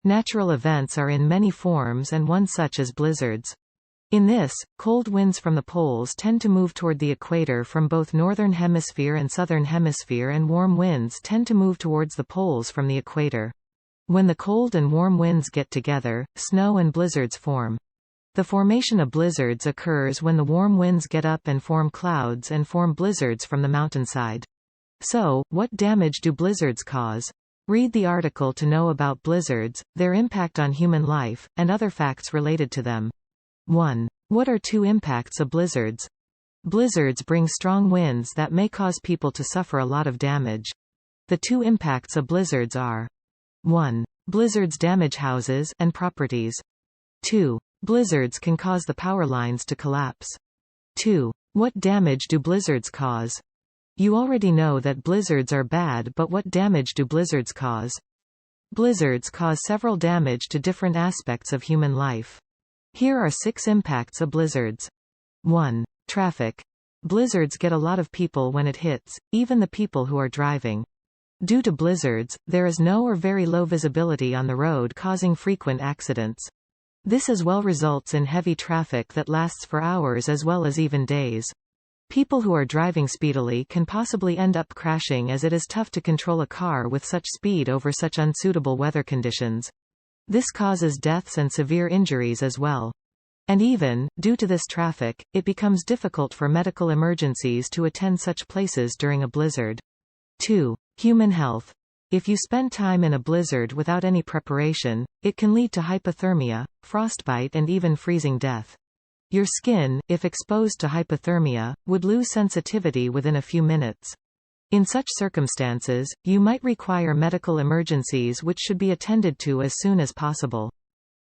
Natural events are in many forms and one such is blizzards. In this, cold winds from the poles tend to move toward the equator from both northern hemisphere and southern hemisphere, and warm winds tend to move towards the poles from the equator. When the cold and warm winds get together, snow and blizzards form. The formation of blizzards occurs when the warm winds get up and form clouds and form blizzards from the mountainside. So, what damage do blizzards cause? Read the article to know about blizzards, their impact on human life, and other facts related to them. 1. What are two impacts of blizzards? Blizzards bring strong winds that may cause people to suffer a lot of damage. The two impacts of blizzards are: 1. Blizzards damage houses and properties. 2. Blizzards can cause the power lines to collapse. 2. What damage do blizzards cause? You already know that blizzards are bad, but what damage do blizzards cause? Blizzards cause several damage to different aspects of human life. Here are 6 impacts of blizzards. 1. Traffic. Blizzards get a lot of people when it hits, even the people who are driving. Due to blizzards, there is no or very low visibility on the road, causing frequent accidents. This as well results in heavy traffic that lasts for hours as well as even days. People who are driving speedily can possibly end up crashing, as it is tough to control a car with such speed over such unsuitable weather conditions. This causes deaths and severe injuries as well. And even, due to this traffic, it becomes difficult for medical emergencies to attend such places during a blizzard. 2. Human health. If you spend time in a blizzard without any preparation, it can lead to hypothermia, frostbite, and even freezing death. Your skin, if exposed to hypothermia, would lose sensitivity within a few minutes. In such circumstances, you might require medical emergencies which should be attended to as soon as possible.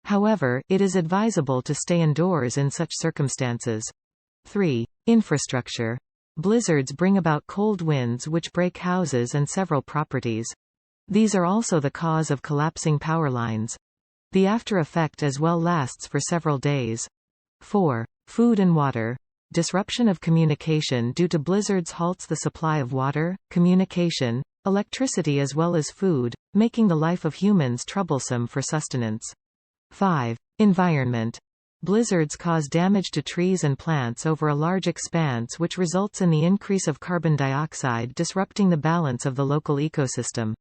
However, it is advisable to stay indoors in such circumstances. 3. Infrastructure. Blizzards bring about cold winds which break houses and several properties. These are also the cause of collapsing power lines. The after effect as well lasts for several days. 4. Food and water. Disruption of communication due to blizzards halts the supply of water, communication, electricity as well as food, making the life of humans troublesome for sustenance. 5. Environment. Blizzards cause damage to trees and plants over a large expanse, which results in the increase of carbon dioxide, disrupting the balance of the local ecosystem.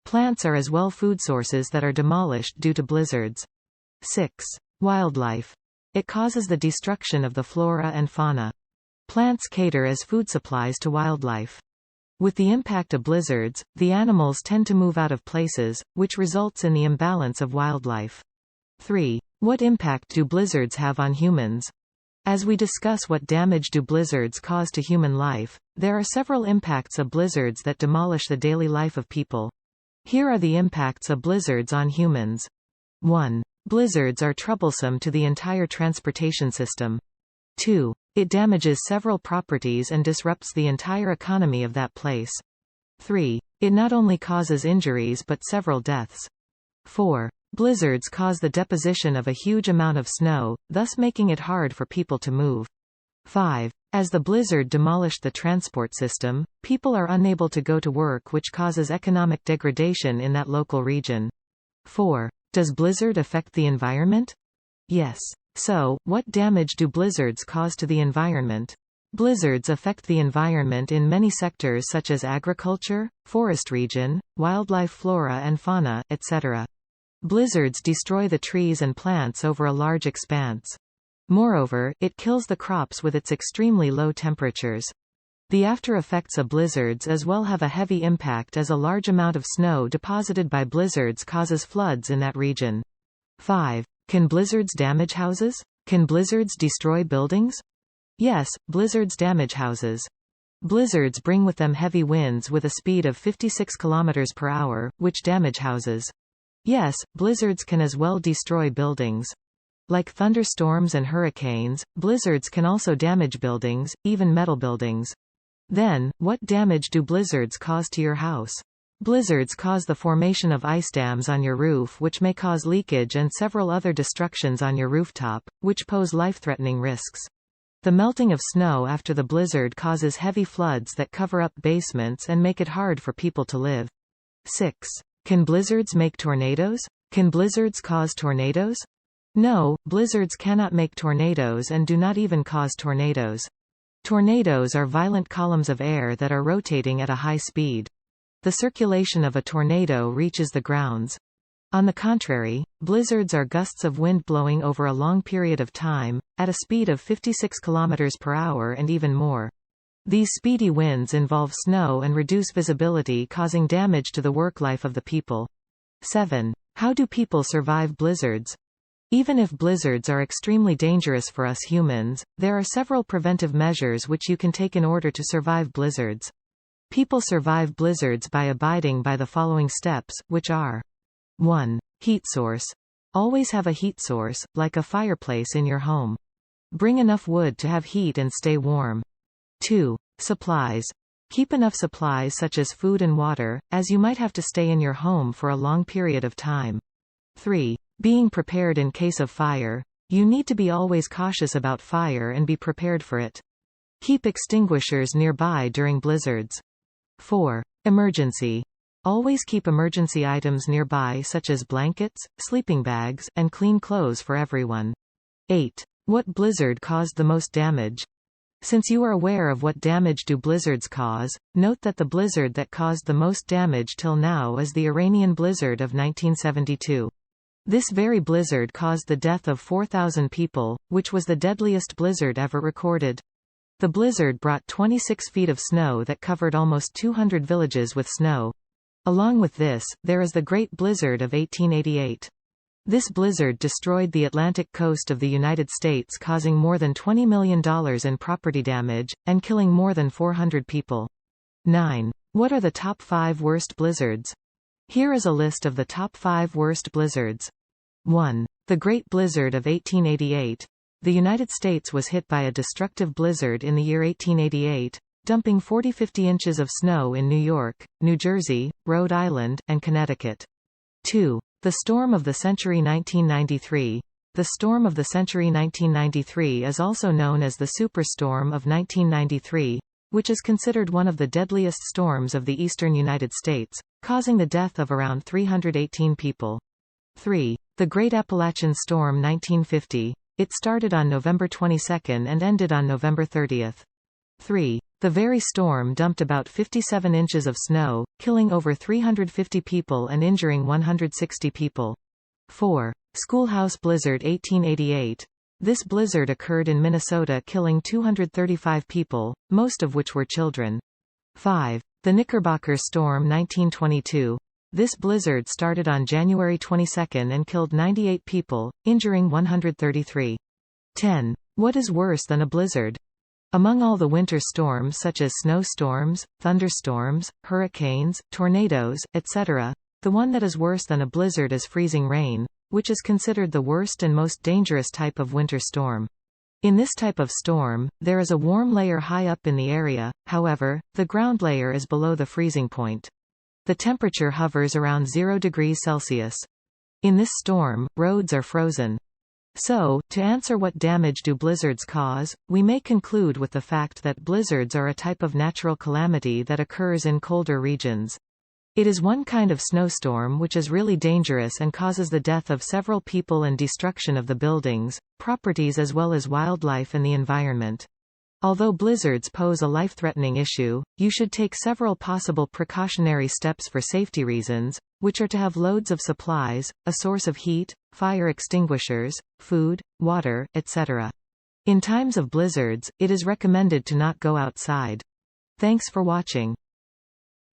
Plants are as well food sources that are demolished due to blizzards. 6. Wildlife. It causes the destruction of the flora and fauna. Plants cater as food supplies to wildlife. With the impact of blizzards, the animals tend to move out of places, which results in the imbalance of wildlife. 3. What impact do blizzards have on humans? As we discuss what damage do blizzards cause to human life, there are several impacts of blizzards that demolish the daily life of people. Here are the impacts of blizzards on humans. 1. Blizzards are troublesome to the entire transportation system. 2. It damages several properties and disrupts the entire economy of that place. 3. It not only causes injuries but several deaths. 4. Blizzards cause the deposition of a huge amount of snow, thus making it hard for people to move. 5. As the blizzard demolished the transport system, people are unable to go to work, which causes economic degradation in that local region. 4. Does blizzard affect the environment? Yes. So, what damage do blizzards cause to the environment? Blizzards affect the environment in many sectors such as agriculture, forest region, wildlife, flora and fauna, etc. Blizzards destroy the trees and plants over a large expanse. Moreover, it kills the crops with its extremely low temperatures. The after effects of blizzards as well have a heavy impact, as a large amount of snow deposited by blizzards causes floods in that region. 5. Can blizzards damage houses? Can blizzards destroy buildings? Yes, blizzards damage houses. Blizzards bring with them heavy winds with a speed of 56 km per hour, which damage houses. Yes, blizzards can as well destroy buildings. Like thunderstorms and hurricanes, blizzards can also damage buildings, even metal buildings. Then, what damage do blizzards cause to your house? Blizzards cause the formation of ice dams on your roof, which may cause leakage and several other destructions on your rooftop, which pose life-threatening risks. The melting of snow after the blizzard causes heavy floods that cover up basements and make it hard for people to live. 6. Can blizzards make tornadoes? Can blizzards cause tornadoes? No, blizzards cannot make tornadoes and do not even cause tornadoes. Tornadoes are violent columns of air that are rotating at a high speed. The circulation of a tornado reaches the grounds. On the contrary, blizzards are gusts of wind blowing over a long period of time, at a speed of 56 km per hour and even more. These speedy winds involve snow and reduce visibility, causing damage to the work life of the people. 7. How do people survive blizzards? Even if blizzards are extremely dangerous for us humans, there are several preventive measures which you can take in order to survive blizzards. People survive blizzards by abiding by the following steps, which are: 1. Heat source. Always have a heat source, like a fireplace in your home. Bring enough wood to have heat and stay warm. 2. Supplies. Keep enough supplies such as food and water, as you might have to stay in your home for a long period of time. 3. Being prepared in case of fire. You need to be always cautious about fire and be prepared for it. Keep extinguishers nearby during blizzards. 4. Emergency. Always keep emergency items nearby such as blankets, sleeping bags, and clean clothes for everyone. 8. What blizzard caused the most damage? Since you are aware of what damage do blizzards cause, note that the blizzard that caused the most damage till now is the Iranian blizzard of 1972. This very blizzard caused the death of 4,000 people, which was the deadliest blizzard ever recorded. The blizzard brought 26 feet of snow that covered almost 200 villages with snow. Along with this, there is the Great Blizzard of 1888. This blizzard destroyed the Atlantic coast of the United States, causing more than $20 million in property damage, and killing more than 400 people. 9. What are the top 5 worst blizzards? Here is a list of the top 5 worst blizzards. 1. The Great Blizzard of 1888. The United States was hit by a destructive blizzard in the year 1888, dumping 40–50 inches of snow in New York, New Jersey, Rhode Island, and Connecticut. 2. The Storm of the Century 1993. The Storm of the Century 1993 is also known as the Superstorm of 1993, which is considered one of the deadliest storms of the eastern United States, causing the death of around 318 people. 3. The Great Appalachian Storm 1950. It started on November 22 and ended on November 30. 3. The very storm dumped about 57 inches of snow, killing over 350 people and injuring 160 people. 4. Schoolhouse Blizzard 1888. This blizzard occurred in Minnesota, killing 235 people, most of which were children. 5. The Knickerbocker Storm 1922. This blizzard started on January 22 and killed 98 people, injuring 133. 10. What is worse than a blizzard? Among all the winter storms such as snowstorms, thunderstorms, hurricanes, tornadoes, etc., the one that is worse than a blizzard is freezing rain, which is considered the worst and most dangerous type of winter storm. In this type of storm, there is a warm layer high up in the area, however, the ground layer is below the freezing point. The temperature hovers around 0 degrees Celsius. In this storm, roads are frozen. So, to answer what damage do blizzards cause, we may conclude with the fact that blizzards are a type of natural calamity that occurs in colder regions. It is one kind of snowstorm which is really dangerous and causes the death of several people and destruction of the buildings, properties as well as wildlife and the environment. Although blizzards pose a life-threatening issue, you should take several possible precautionary steps for safety reasons, which are to have loads of supplies, a source of heat, fire extinguishers, food, water, etc. In times of blizzards, it is recommended to not go outside. Thanks for watching.